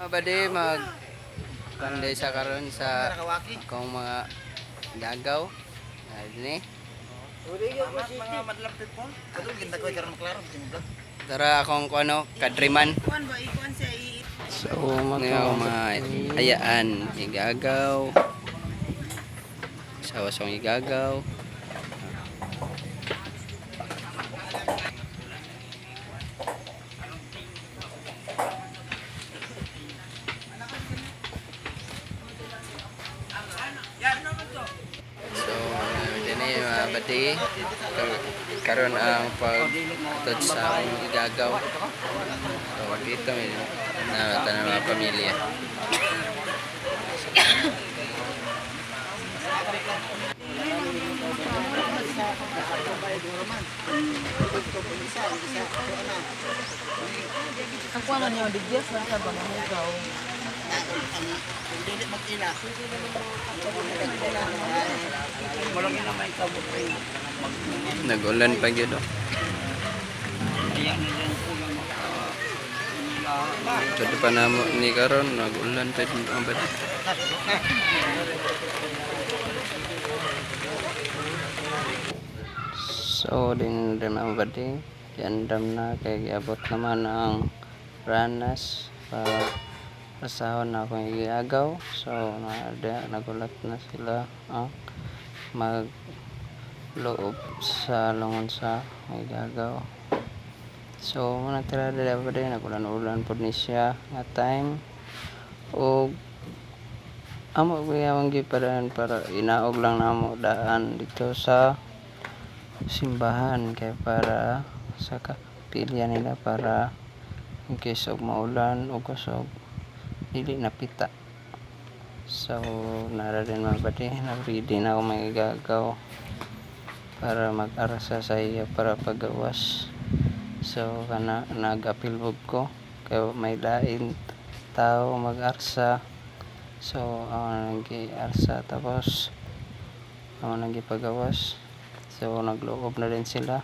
Badi mag panday sa karon sa kung mga gagaw. Ini. Mga madlap po. Kadto ginta ko karon klaro vlog. Tara akong kuno kadriman. Kuan ba ikuan siya So mga ayaan igagaw. Sa wasong igagaw. So, dini mga bati karon ang pagtod sa among igagaw. So, dito may na mga pamilya. Ang kuan man yung digyas na sa bangamugaw. Dili magila. Malong ina may kabot ay Nagulan pa gyud. ayan din po yung Pwede pa na ni karon nagulan pa din ang bati. So, din ang bati. Kiandam na kay giabot naman ang ranas para asahon na akong iagagaw. So, nagulat na sila ang magloob sa lungon sa igagaw. So, natira dili pa din nagulan-ulan pod ni siya nga time og amo gyapon gipadaan para inaog lang namo daan dito sa simbahan kay para sa kapilya nila para in case og maulan o kusog dili napita. So, nara din mabati na-ready na ako magigagaw para mag-arasa sa iya para pagawas. So, kana nag-apilbog ko kay may lain tao mag-arsa. So, ako na nag-arsa tapos ako nag-pagawas. So, nagloob na din sila.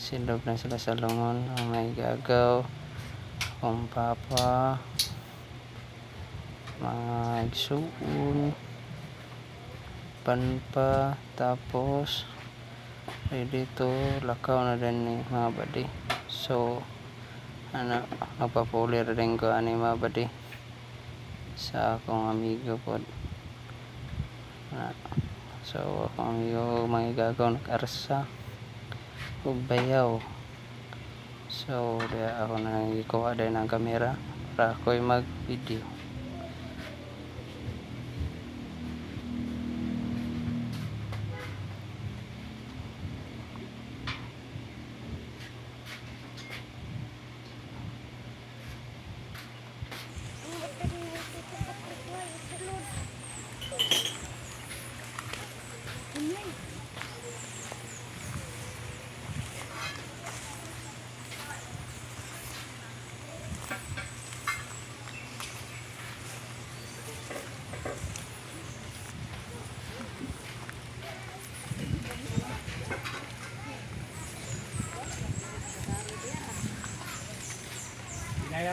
Siloob na sila sa lungon ang may gagaw kung papa magsuon panpa tapos ready to lakaw na din ni mga badi. So nagpapulir din ko ani mga badi sa akong amigo pod so akong amigo mga gagaw nag-arsa ug bayaw. So diya ako na ikuha din ang kamera para ako'y mag video.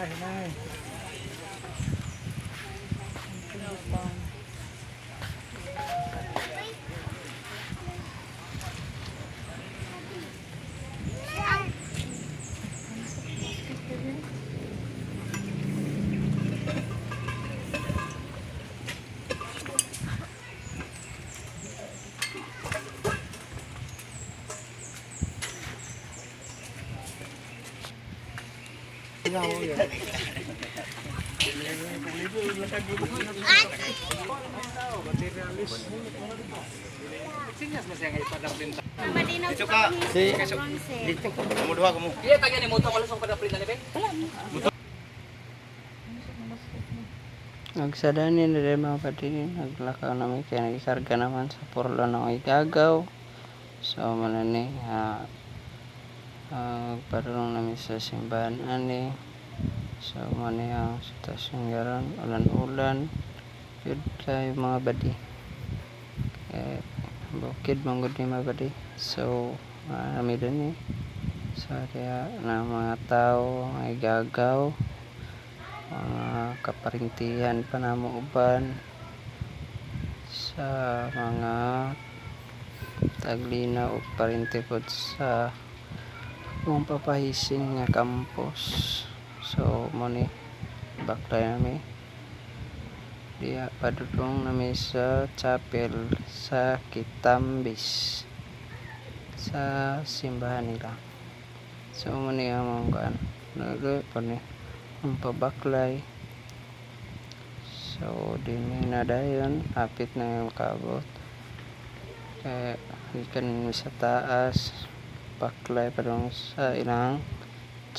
hinay. Dito ka. Dito ka. Kamu dua kamu. Iya tagyan ni moto wala sa padaplin na be. Nagsadani na rin mga pati naglakaw namin kaya nagikarga naman sa purlo ng igagaw. So manani parang namin sa simbahan ani. So mani ang sitwasyon garon ulan-ulan yun kayo mga badi bukid manggod ni mga badi. So marami din so kaya na mga tao ay gagaw mga kaparintihan pa namo uban sa mga taglina o parente pod sa mong papahising nga campus. So mo ni baklay nami diya padulong nami sa chapel sa Kitambis sa simbahan nila. So mo ni among kan nagay pa ni ang pabaklay. So din na dayon hapit na yung kabot kaya ikan sa taas baklay pa dong sa ilang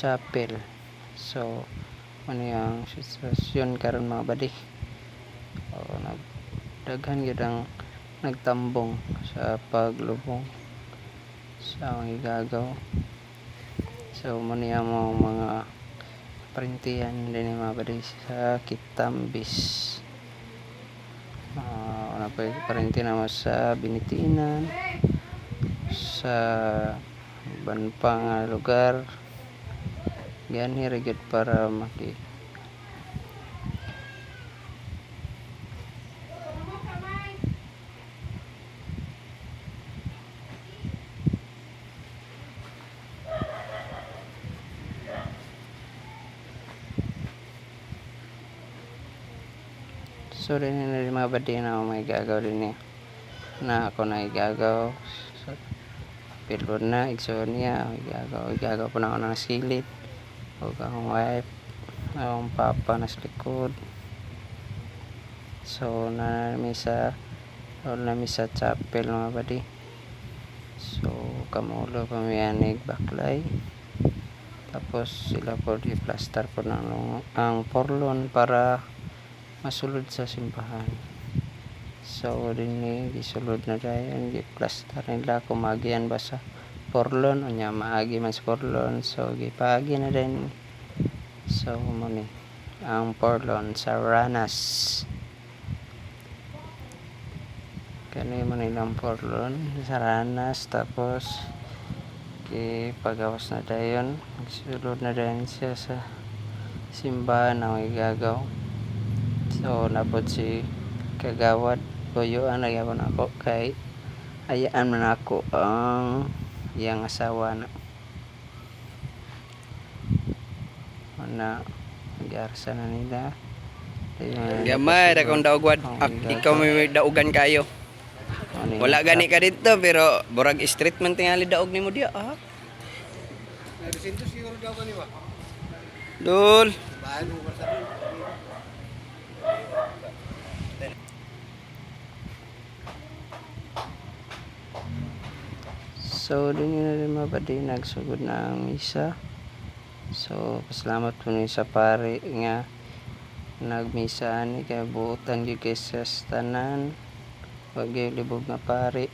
chapel. So ano yung sitwasyon karon mga badi, o nagdaghan gyud ang nagtambong sa paglubong sa igagaw. So mo niya mo mga parintihan din mga badi sa Kitambis. Ano pa parinti naman sa Binitinan, sa iban pa nga lugar. Yan hirigid para maki so din na mga badi na may gagaw din na ako na igagaw so, pilod na igsoon niya igagaw po na ako ng silid o akong wife akong papa na sa likod. So na misa chapel mga badi. So kamulo pamiyanig baklay tapos sila po di plaster po ng ang porlon para masulod sa simbahan. So din ni gisulod na dayon gi-plaster nila kung magian ba sa porlon unya maagi man sa porlon. So gipagi na din. So mo ni ang porlon sa Ranas kani mo nilang porlon sa Ranas tapos pagawas na dayon gisulod na dayon siya sa simbahan ng igagaw. So napod si kagawad tuyuan na gyapon ako kay ayaan man ako ang iyang asawa na nag-arsa na nila Gamay ra kung daugwad. Ikaw may daugan kayo. Wala gani ka dito pero burag street man tingali daog nimo diya ah. Dul. So din na rin mga badi nagsugod na ang misa. So pasalamat po ni sa pare nga nagmisa ani kay buotan gyud kay sa tanan wag gyud libog nga pare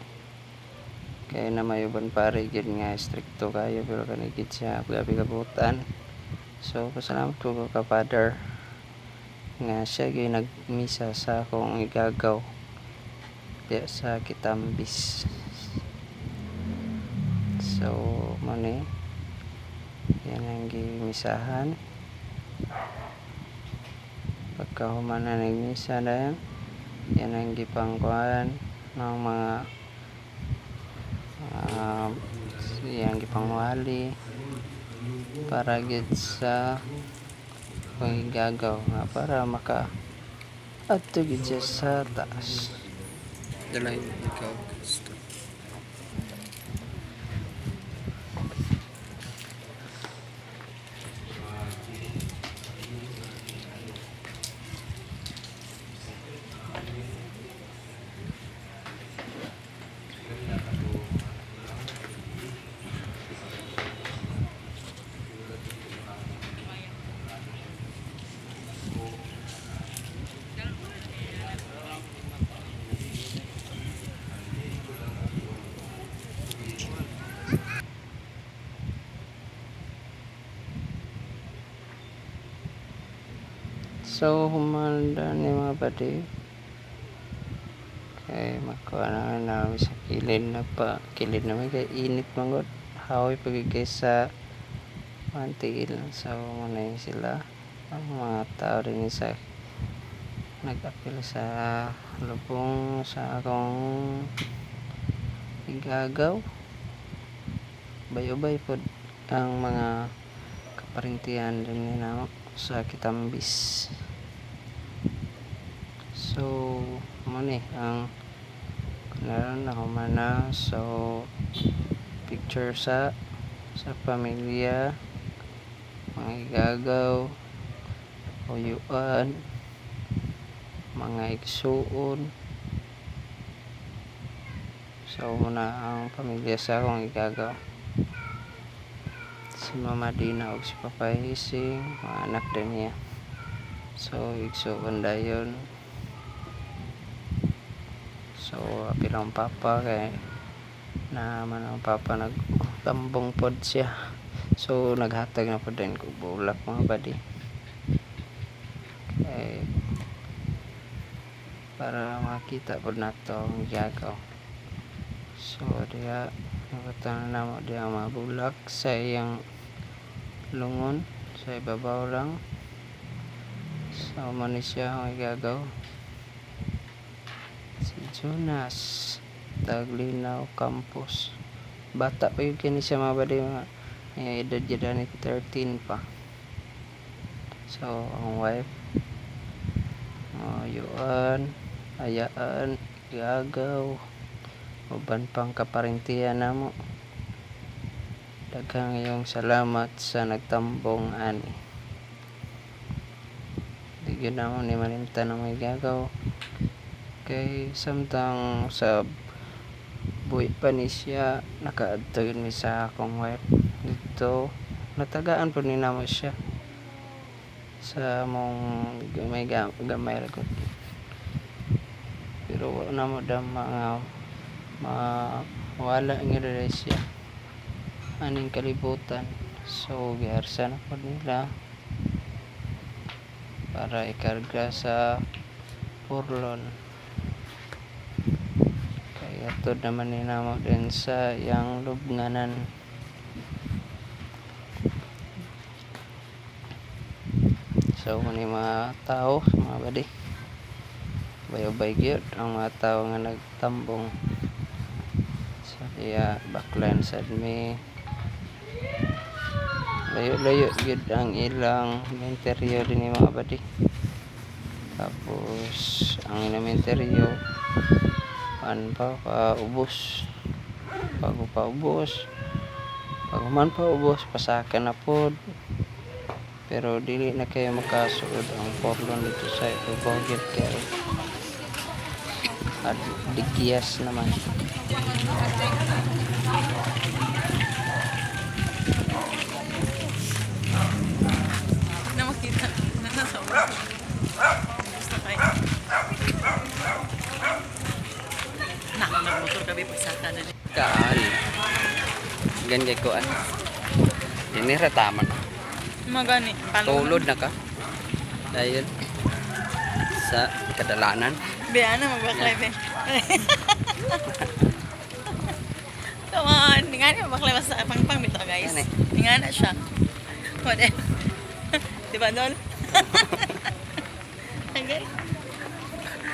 kay namayuban pare gyud nga stricto kayo pero kani gid siya gabi kabutan. So pasalamat ko ka father nga siya gyud nagmisa sa akong igagaw diya sa Kitambis. So mani yan ang gimisahan pagkahuman na nagmisa na yan ang gipangkuhan ng mga yan gipangwali para gid sa pagigagaw nga para maka adto gid siya sa taas. Dalay ikaw. So humanda ni mga badi kay makuha na sa kilid na may kay init manggod hawi pagigay sa mantiil. So muna sila ang mga tao rin sa nag-apil sa lubong sa akong igagaw. Bay-ubay po ang mga kaparintihan din nila sa Kitambis. So muna ang naroon ako mana so picture sa pamilya, mga igagaw, uyuan, mga igsuon. So muna ang pamilya sa akong igagaw, si Mama Dina ug si Papa Hising, mga anak din niya. So igsuon dayon. So apil ang papa kay naman ang papa nagtambong pod siya. So naghatag na pod din kog bulak mga badi. Kay para makita pod nato ang gagaw. So diya nakatana namo diya mga bulak sa iyang lungon sa ibabaw lang. So man siya ang gagaw. Si Jonas Taglinaw Campos, bata pa yun kini siya mga badi, mga edad yun ni 13 pa. So ang wife yuan ayaan gagaw uban pang kaparintihan namo. Daghang iyong salamat sa nagtambong ani. Digyan namo ni malimtan ng may gagaw kay samtang sa buhi pa ni siya nakaadtog mi sa akong wife dito, natagaan po ni namo siya sa mong gamay ragot, pero wala namo da mga wala nga rin siya aning kalibutan. So giharsa na po nila para ikarga sa purlon. Ato naman ni namo din sa yang lubnganan. So mani mga tao mga badi, bay-ubay gyud ang mga tao nga nagtambong sa diya backline sa mi. Layo-layo gyud ang ilang interior ni mga badi. Tapos ang ilang interior paubos, bago paubos, bago man paubos pasakan na pod, pero dili na kayo makasuod ang porlon dito sa ibabaw gyud kay at digiyas naman. Na makita na nasa gusto kayo. Nagmotor kami pagsaka na din. Kaan. Gan kay kuan. Ini rataman. Magani, Tulod na ka. Dahil sa kadalanan. Biana magbaklay be. Come on, ngani magbaklay mas pang bito guys. Yan eh. Ngana siya. Wala. Di ba dol? Agay.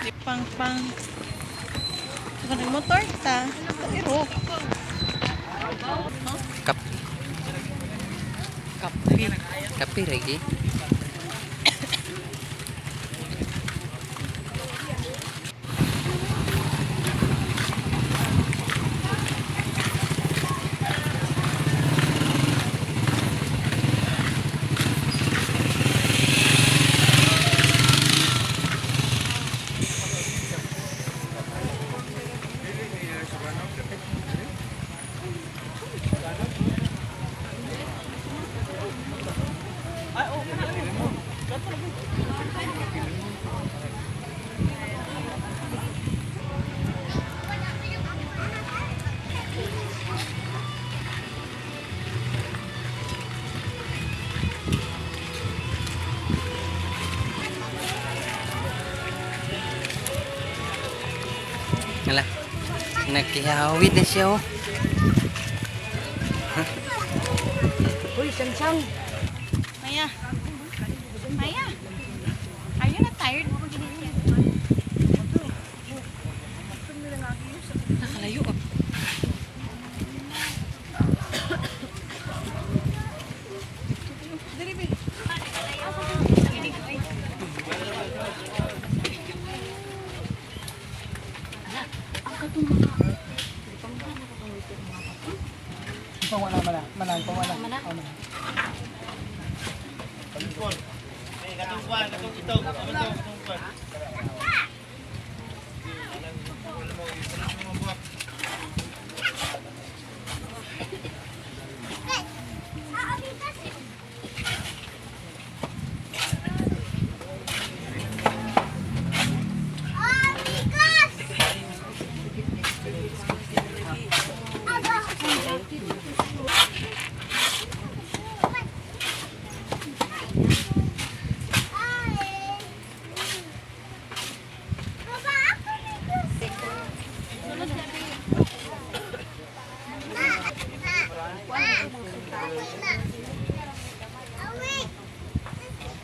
Di pang. Ano motor ta? Pero Kapi lagi. Ngalah. Nakihawid na siya oh. Uy, sangsang. Maya. Maya, are you not tired? Nakalayo ah.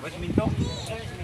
Wait, minto.